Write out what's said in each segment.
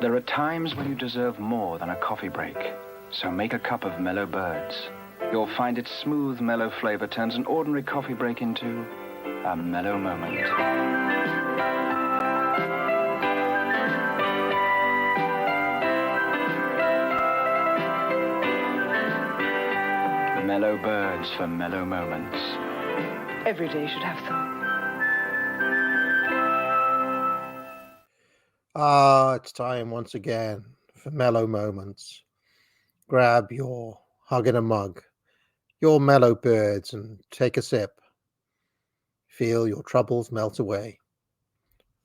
There are times when you deserve more than a coffee break, so make a cup of Mellow Birds. You'll find its smooth, mellow flavor turns an ordinary coffee break into a mellow moment. Mellow Birds for mellow moments. Every day should have some. It's time once again for Mellow Moments. Grab your hug in a mug, your Mellow Birds, and take a sip. Feel your troubles melt away.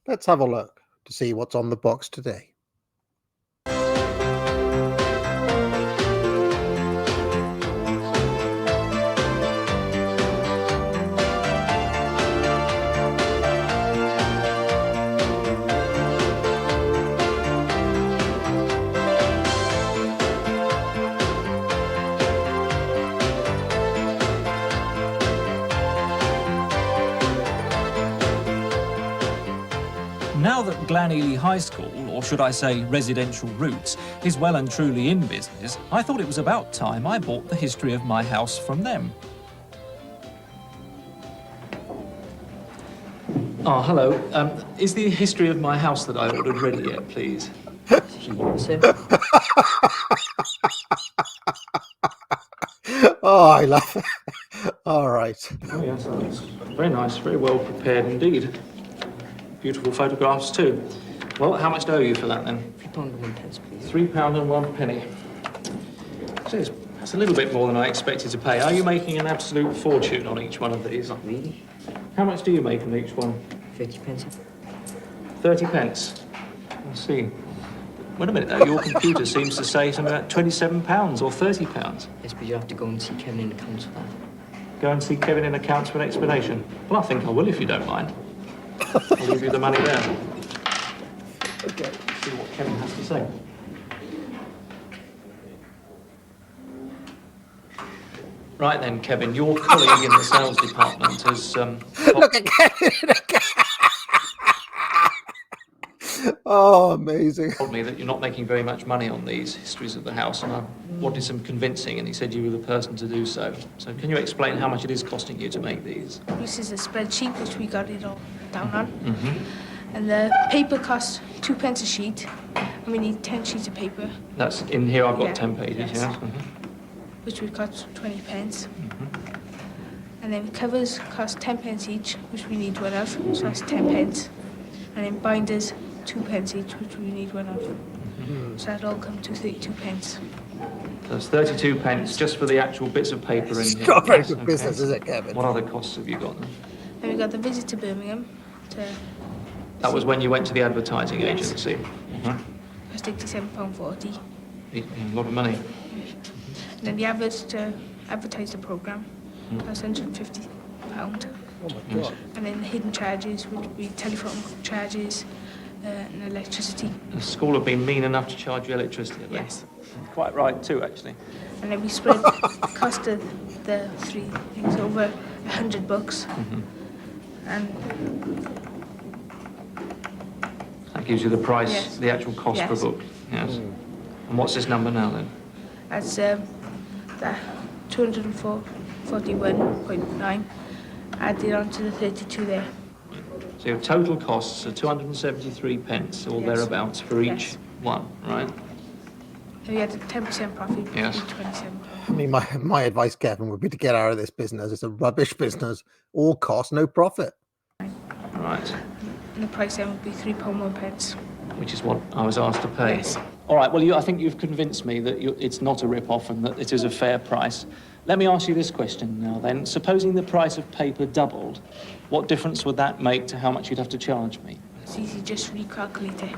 Let's have a look to see what's on the box today. Now that Glanely High School, or should I say residential roots, is well and truly in business, I thought it was about time I bought the history of my house from them. Oh, hello. Is the history of my house that I ordered ready yet, please? Oh, I love it. All right. Oh, yes, that's very nice, very well prepared indeed. Beautiful photographs too. Well, how much do I owe you for that then? £3.01, please. £3.01. Jeez, that's a little bit more than I expected to pay. Are you making an absolute fortune on each one of these? Not really. How much do you make on each one? 30p. 30p. I see. Wait a minute, though. Your computer seems to say something about £27 or £30. Yes, but you have to go and see Kevin in accounts for that. Go and see Kevin in accounts for an explanation. Well, I think I will if you don't mind. I'll leave you the money there. Okay. See what Kevin has to say. Right then, Kevin, your colleague in the sales department has Look at Kevin. Oh, amazing. told me that you're not making very much money on these histories of the house, and I wanted some convincing, and he said you were the person to do so. So can you explain how much it is costing you to make these? This is a spreadsheet which we got it all down on. And the paper costs 2p a sheet, and we need 10 sheets of paper. That's in here, I've got Yeah, 10 pages, yes. yeah? Which would cost 20p. And then covers cost 10p each, which we need one of, so that's 10p. And then binders, 2p each, which we need one of. So that all come to 32p. So it's 32p just for the actual bits of paper in It's here. not very Yes, good okay. business, is it, Kevin? What other costs have you got then? Then we got the visit to Birmingham to That was when you went to the advertising Yes. agency. cost £87.40. A lot of money. And then the adverts to advertise the programme cost £150. Oh, my God. And then the hidden charges would be telephone charges and electricity. The school have been mean enough to charge you electricity, have they? Yes. Quite right too, actually. And then we spread the cost of the three things over 100 books. And That gives you the price, Yes. the actual cost per Yes. book. Yes. And what's this number now then? that's the 241.9 added on to the 32 there. So your total costs are 273p or Yes. thereabouts for each Yes. one, right? And we had a 10% profit, Yes. 27. I mean, my advice, Kevin, would be to get out of this business. It's a rubbish business. All cost, no profit. Right. And the price then would be £3.1. Which is what I was asked to pay. Yes. All right, well, I think you've convinced me that it's not a rip-off and that it is a fair price. Let me ask you this question now then. Supposing the price of paper doubled, what difference would that make to how much you'd have to charge me? It's easy, just recalculate it.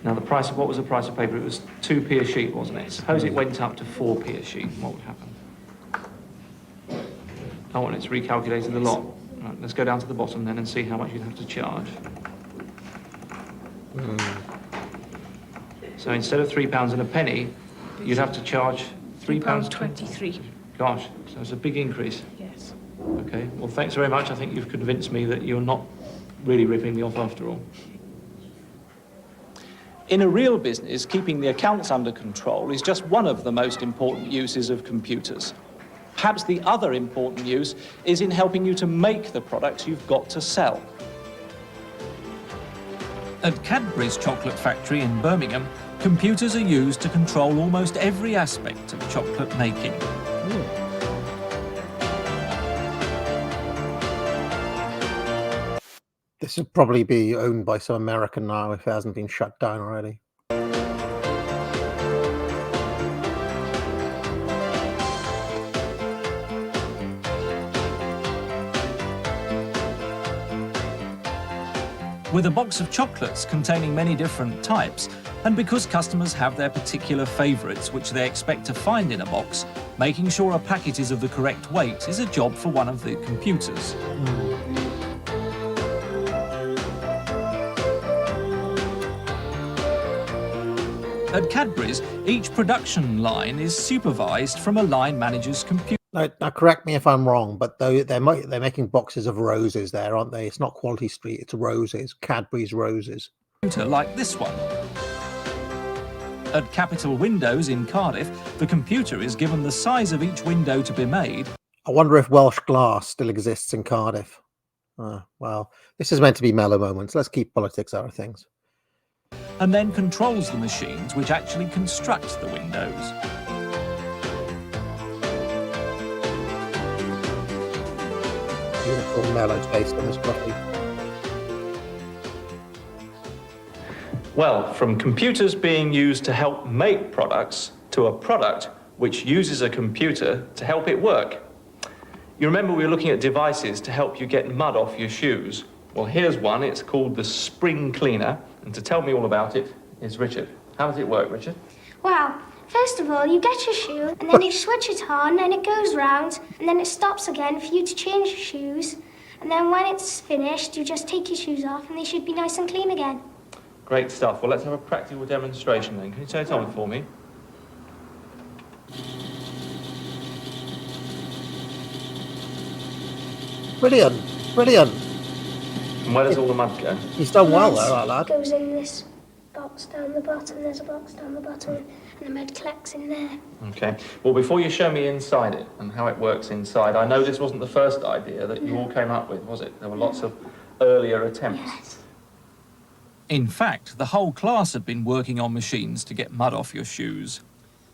Now, what was the price of paper? It was 2p a sheet, wasn't it? Suppose it went up to 4p a sheet, what would happen? Oh, and it's recalculated a lot. Right, let's go down to the bottom then and see how much you'd have to charge. So instead of £3 and a penny, you'd have to charge £3.23. Gosh, so it's a big increase. Yes. Okay, well, thanks very much. I think you've convinced me that you're not really ripping me off after all. In a real business, keeping the accounts under control is just one of the most important uses of computers. Perhaps the other important use is in helping you to make the products you've got to sell. At Cadbury's chocolate factory in Birmingham, computers are used to control almost every aspect of chocolate making. This would probably be owned by some American now if it hasn't been shut down already. With a box of chocolates containing many different types, and because customers have their particular favourites which they expect to find in a box, making sure a packet is of the correct weight is a job for one of the computers. At Cadbury's, each production line is supervised from a line manager's computer. Now, correct me if I'm wrong, but they're making boxes of roses there, aren't they? It's not Quality Street, it's roses, Cadbury's roses. Like this one. At Capital Windows in Cardiff, the computer is given the size of each window to be made. I wonder if Welsh glass still exists in Cardiff. Well, this is meant to be Mellow Moments. Let's keep politics out of things. And then controls the machines which actually construct the windows. Beautiful mellow taste in this coffee. Well, from computers being used to help make products to a product which uses a computer to help it work. You remember we were looking at devices to help you get mud off your shoes. Well, here's one. It's called the Spring Cleaner. And to tell me all about it is Richard. How does it work, Richard? Well, first of all, you get your shoe, and then you switch it on, and it goes round, and then it stops again for you to change your shoes. And then when it's finished, you just take your shoes off, and they should be nice and clean again. Great stuff. Well, let's have a practical demonstration then. Can you turn it on for me? Brilliant, brilliant. And where does all the mud go? He's done well there, that lad. It goes in this box down the bottom. There's a box down the bottom, and the mud collects in there. Okay. Well, before you show me inside it and how it works inside, I know this wasn't the first idea that you all came up with, was it? There were lots of earlier attempts. Yes. In fact, the whole class had been working on machines to get mud off your shoes.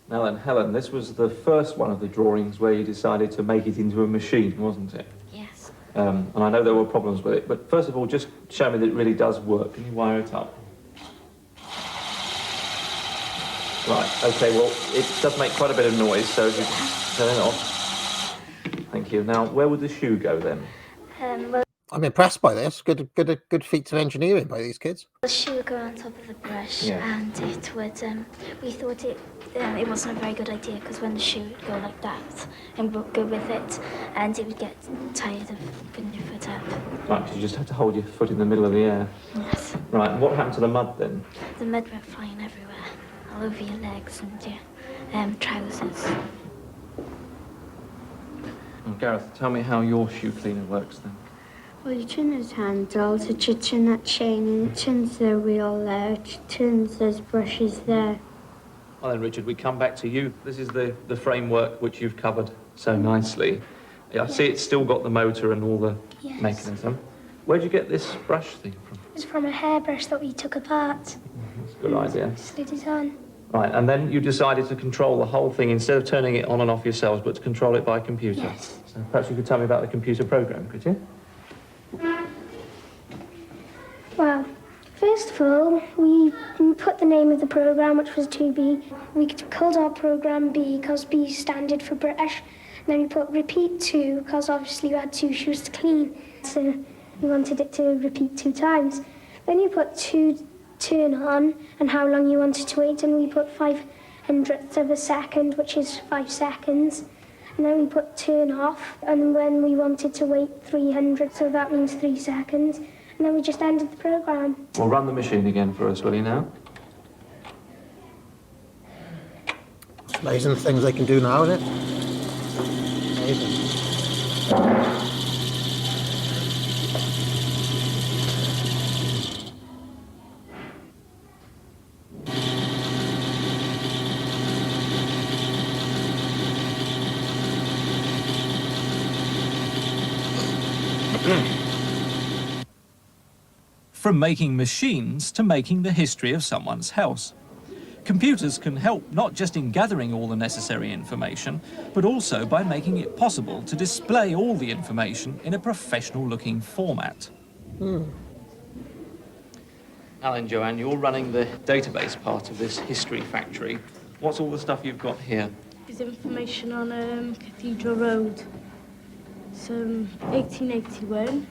Now then, Helen, this was the first one of the drawings where you decided to make it into a machine, wasn't it? Yes. And I know there were problems with it, but first of all, just show me that it really does work. Can you wire it up? Right, okay, well, it does make quite a bit of noise, so if you turn it off. Thank you. Now, where would the shoe go then? Well, I'm impressed by this. Good feats of engineering by these kids. the shoe would go on top of the brush, Yeah. and it would. We thought it wasn't a very good idea because when the shoe would go like that and would go with it, and it would get tired of putting your foot up. Right, 'cause you just have to hold your foot in the middle of the air. Yes. Right, and what happened to the mud then? The mud went flying everywhere, all over your legs and your trousers. Oh, Gareth, tell me how your shoe cleaner works then. Well, you turn those handles, you turn that chain, and it turns the wheel there, it turns those brushes there. Well then, Richard, we come back to you. This is the framework which you've covered so nicely. Yeah, I see it's still got the motor and all the Yes. mechanism. Where'd you get this brush thing from? It's from a hairbrush that we took apart. That's a good idea. Slid it on. Right, and then you decided to control the whole thing instead of turning it on and off yourselves, but to control it by computer. Yes. So perhaps you could tell me about the computer program, could you? Well, first of all, we put the name of the program, which was 2B. We called our program B because B standard for British. And then we put repeat 2 because obviously you had 2 shoes to clean. So we wanted it to repeat 2 times. Then you put 2 turn on and how long you wanted to wait. And we put 500th of a second, which is 5 seconds. And then we put turn off. And when we wanted to wait 300, so that means 3 seconds. And then we just ended the program. Well, run the machine again for us, will you now? It's amazing the things they can do now, isn't it? Amazing. from making machines to making the history of someone's house. Computers can help not just in gathering all the necessary information, but also by making it possible to display all the information in a professional-looking format. Now then, Joanne, you're running the database part of this history factory. What's all the stuff you've got here? There's information on Cathedral Road. It's 1881,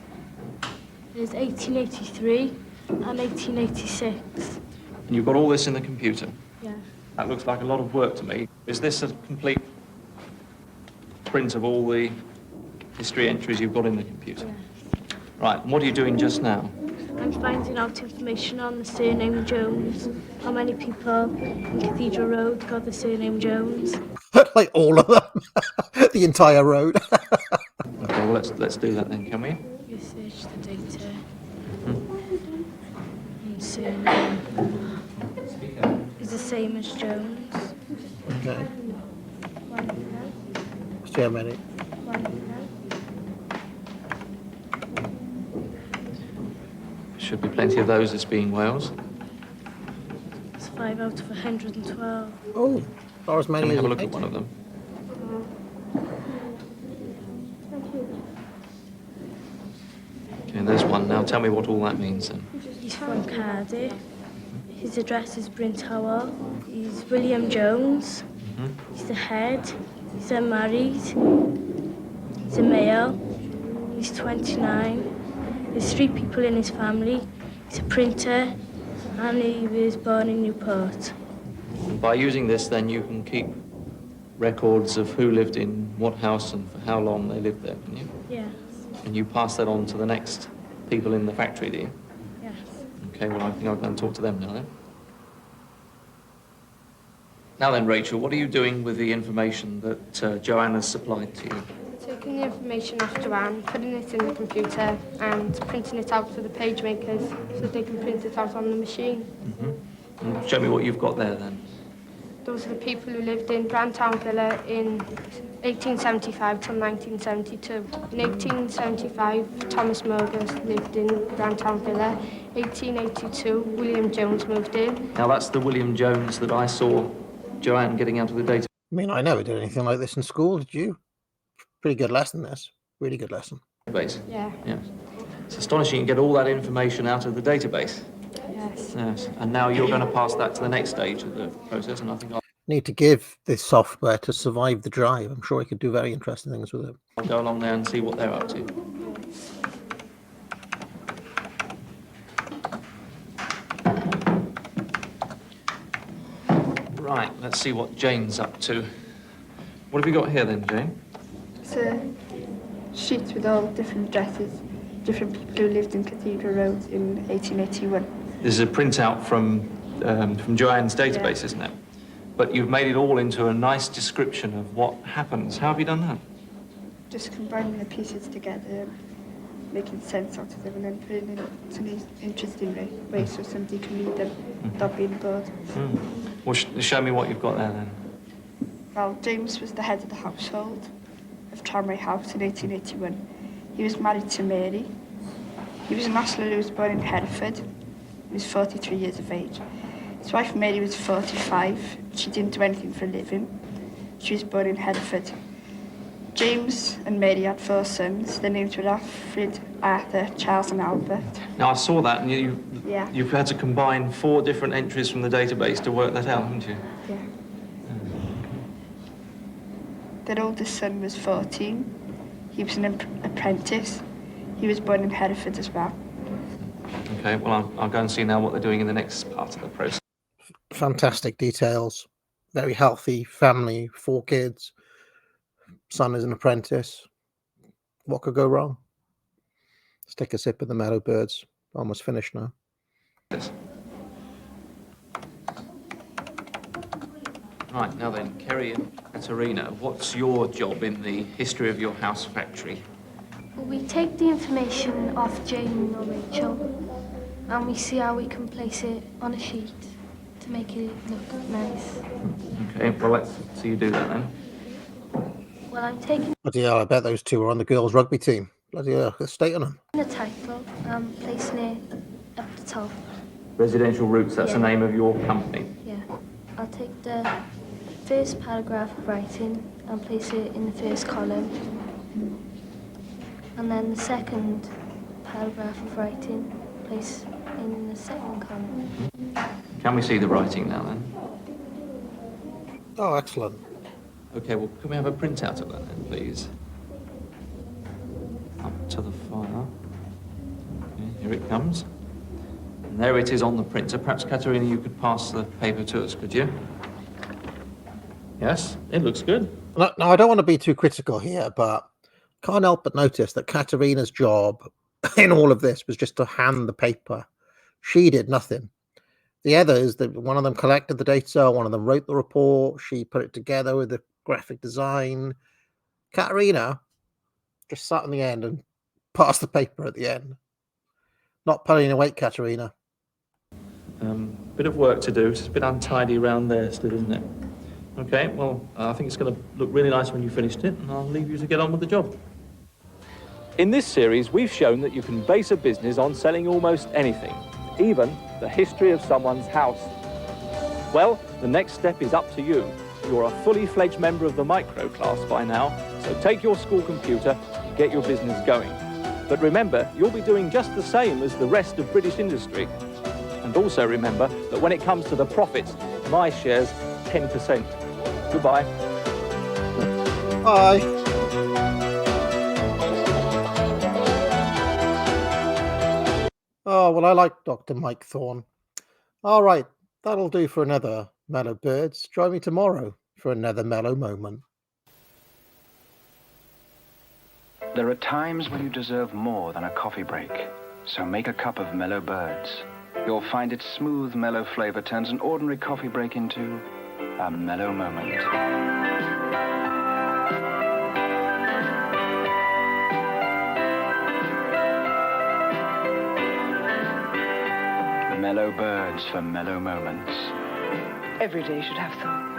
there's 1883 and 1886. And you've got all this in the computer? Yeah. That looks like a lot of work to me. Is this a complete print of all the history entries you've got in the computer? Yeah. Right, and what are you doing just now? I'm finding out information on the surname Jones. How many people in Cathedral Road got the surname Jones? Like all of them. The entire road. Okay, well, let's do that then, can we? Research the data. And surname is the same as Jones. Okay. One See how many? Should be plenty of those as being Wales. It's 5 out of 112. Oh, not as Can many we as have a you look at think. one of them? Okay, there's one. Now tell me what all that means then. He's from Cardiff. His address is Bryn Tower. He's William Jones. He's the head. He's unmarried. He's a male. He's 29. There's 3 people in his family. He's a printer, and he was born in Newport. And by using this, then you can keep records of who lived in what house and for how long they lived there, can you? Yes. And you pass that on to the next people in the factory, do you? Yes. Okay, well, I think I'll go and talk to them now then. Now then, Rachel, what are you doing with the information that Joanne has supplied to you? Taking the information off Joanne, putting it in the computer and printing it out for the page makers so they can print it out on the machine. And show me what you've got there then. Those are the people who lived in Brandtown Villa in 1875 till 1972. In 1875, Thomas Morgan lived in Brandtown Villa. 1882, William Jones moved in. Now that's the William Jones that I saw Joanne getting out of the database. I mean, I never did anything like this in school, did you? Pretty good lesson, this. Really good lesson. Yeah. Yeah. It's astonishing you get all that information out of the database. Yes. Yes. And now you're going to pass that to the next stage of the process, and I think Need to give this software to survive the drive. I'm sure we could do very interesting things with it. I'll go along there and see what they're up to. Right, let's see what Jane's up to. What have you got here then, Jane? It's a sheet with all different addresses, different people who lived in Cathedral Road in 1881. This is a printout from Joanne's database, isn't it? But you've made it all into a nice description of what happens. How have you done that? Just combining the pieces together, making sense out of them, and then putting it in an interesting way so somebody can read them without being bored. Well, show me what you've got there then. Well, James was the head of the household of Tramway House in 1881. He was married to Mary. He was an hostler who was born in Hereford. He was 43 years of age. His wife Mary was 45. She didn't do anything for a living. She was born in Hereford. James and Mary had 4 sons. Their names were Alfred, Arthur, Charles and Albert. Now, I saw that, and Yeah. you've had to combine 4 different entries from the database to work that out, haven't you? Yeah. Their oldest son was 14. He was an apprentice. He was born in Hereford as well. Okay, well, I'll go and see now what they're doing in the next part of the process. Fantastic details. Very healthy family, 4 kids. Son is an apprentice. What could go wrong? Let's take a sip of the Mellow Birds. Almost finished now. Yes. Right, now then, Kerry and Katerina, what's your job in the history of your house factory? We take the information off Jane or Rachel and we see how we can place it on a sheet to make it look nice. Okay, well, let's see you do that then. Well, I'm taking Bloody hell, I bet those 2 were on the girls' rugby team. Bloody hell, let's stay on them. the title and placing it At the top, Residential Roots, that's the Yeah. name of your company. yeah. I'll take the first paragraph of writing and place it in the first column. And then the second paragraph of writing, place in the second column. Can we see the writing now then? Oh, excellent. Okay, well, can we have a printout of that then, please? Up to the file. Okay, here it comes. And there it is on the printer. Perhaps, Katerina, you could pass the paper to us, could you? Yes, it looks good. Now, I don't want to be too critical here, but can't help but notice that Katerina's job in all of this was just to hand the paper. She did nothing. The others, one of them collected the data, one of them wrote the report, she put it together with the graphic design. Katerina just sat on the end and passed the paper at the end. Not pulling your weight, Katerina. Bit of work to do. It's a bit untidy around there still, isn't it? Okay, well, I think it's going to look really nice when you finished it, and I'll leave you to get on with the job. In this series, we've shown that you can base a business on selling almost anything, even the history of someone's house. Well, the next step is up to you. You're a fully fledged member of the micro class by now, so take your school computer and get your business going. But remember, you'll be doing just the same as the rest of British industry. And also remember that when it comes to the profits, my share's 10%. Goodbye. Bye. Oh, well, I like Dr. Mike Thorne. All right, that'll do for another Mellow Birds. Join me tomorrow for another Mellow Moment. There are times when you deserve more than a coffee break, so make a cup of Mellow Birds. You'll find its smooth, mellow flavor turns an ordinary coffee break into a mellow moment. Mellow Birds for mellow moments. Every day should have some.